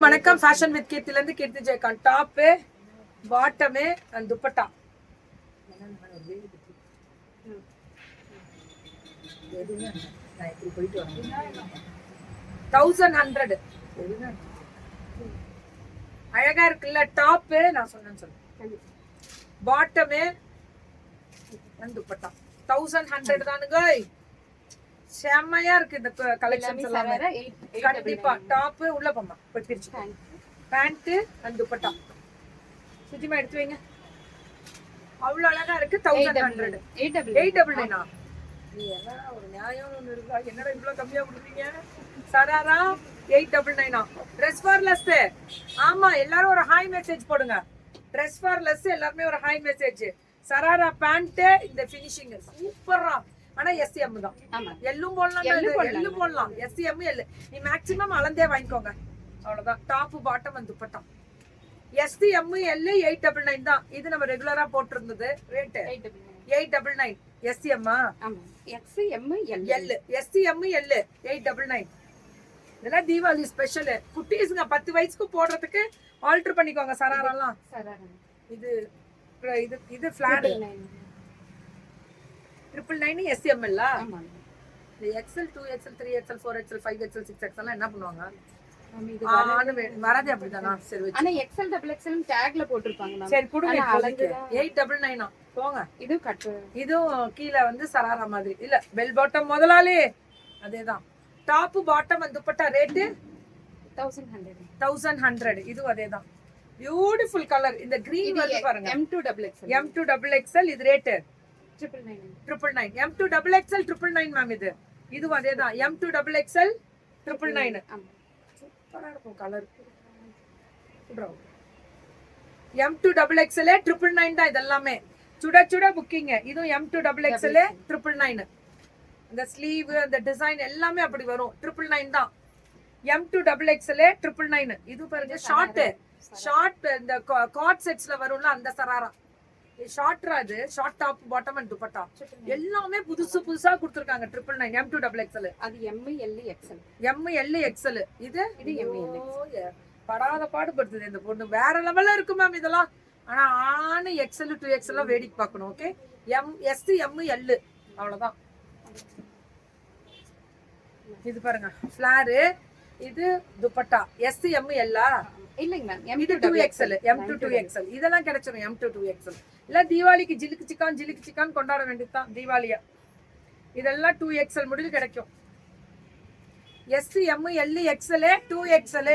வணக்கம். Fashion with கீர்த்தில இருந்து Keerthi Jayakanth. Top, bottom and dupatta. போயிட்டு 1100 அழகா இருக்குல்ல டாப். நான் சொன்னேன்னு சொல்லு. பாட்டம் அண்ட் துப்பட்டா 1100 தானுங்க. செம்மையா இருக்கு இந்த கலெக்ஷன்ஸ் எல்லாமே. கண்டிப்பா டாப் உள்ள போமா பிரிச்சு, பேண்ட் அண்ட் துப்பட்டா சுத்திமா எடுத்து வைங்க. அவ்வளவு அழகா இருக்கு. 1100 899. நீ என்ன ஒரு நியாயம் ஒண்ணு இருக்கா? என்னடா இவ்வளவு கம்மியா கொடுத்தீங்க? சராரா 899. Dress for less. ஆமா, எல்லாரும் ஒரு ஹாய் மெசேஜ் போடுங்க. ட்ரெஸ் ஃபார் லெஸ் எல்லாருமே ஒரு ஹாய் மெசேஜ். சராரா பேண்ட் இந்த ஃபினிஷிங் சூப்பரா. ஆனா எஸ்எம் தான். எல்லும் போடலாம், எல்லு போடலாம். எஸ்எம் எல் நீ மேக்ஸிமம் அளந்தே வாங்கிக்கோங்க. அவ்வளவுதான். டாப் பாட்டம் வந்து துப்பட்டா. எஸ்எம் எல் 899 தான். இது நம்ம ரெகுலரா போட்டிருந்தது. Rate 899. S M X M L S M L 899. இதெல்லாம் தீபாவளி ஸ்பெஷல். குட்டீஸ்ங்க 10 வயசுக்கு போடுறதுக்கு ஆல்டர் பண்ணிக்கோங்க. சராரெல்லாம் இது இது இது ஃபிளாட் 999 எஸ்எம் இல்ல. இந்த XL 2XL 3XL 4XL 5XL 6XL எல்லாம் என்ன பண்ணுவாங்க? வரதே அப்படிதானா? சரி, ஆனா எக்ஸ்எல் டபுள் எக்ஸ்எல் டேக்ல போட்டுருப்பாங்க. சரி கொடுங்க. 899 போங்க. இது கட், இதுவும் கீழே வந்து சராரா மாதிரி இல்ல. பெல் பாட்டம் முதலாளி அதேதான். டாப் பாட்டம் வந்து துப்பட்டா ரேட் 1100. இதுவும் அதேதான். Beautiful colour. இந்த கிரீன் வந்து பாருங்க. M2XL இது ரேட் 999. M2XL 999 ma'am. இதுவும் அதேதான். M2XL 999. சூப்பரா இருக்கும் கலர். M2XL 999 தான். இதெல்லாமே சுட சுட புக்கிங். இதுவும் M2XL 999. இந்த ஸ்லீவ் அந்த டிசைன் எல்லாமே அப்படி வரும். 999 தான். M2XL 999. இது பாருங்க ஷார்ட் இந்த காட் செட்ஸ்ல வரும்ல அந்த சராரா. ஷார்ட்ரா இது. Short top bottom and dupatta எல்லாமே புதுசா கொடுத்திருக்காங்க. 999 M2XL. அது MLXL. MLXL. இது படாத பாடுபடுத்துது இந்த பொண்ணு. வேற லெவல்ல இருக்கு மேம் இதெல்லாம். ஆனா ஆணு XL 2XL எல்லாம் வேடிக்கை பார்க்கணும். ஓகே. SML அவ்வளவுதான். இது பாருங்க ஃபிளார். இது துப்பட்டா SML இல்லைங்க மேம். இது 2XL M2XL இதெல்லாம் கிடைச்சிரும். M2XL இல்ல தீபாவளிக்கு ஜிலுக்கு சிக்கான் கொண்டாட வேண்டியதுதான் தீபாவளியா. இதெல்லாம் 2XL முடிவு கிடைக்கும். SML XL 2XL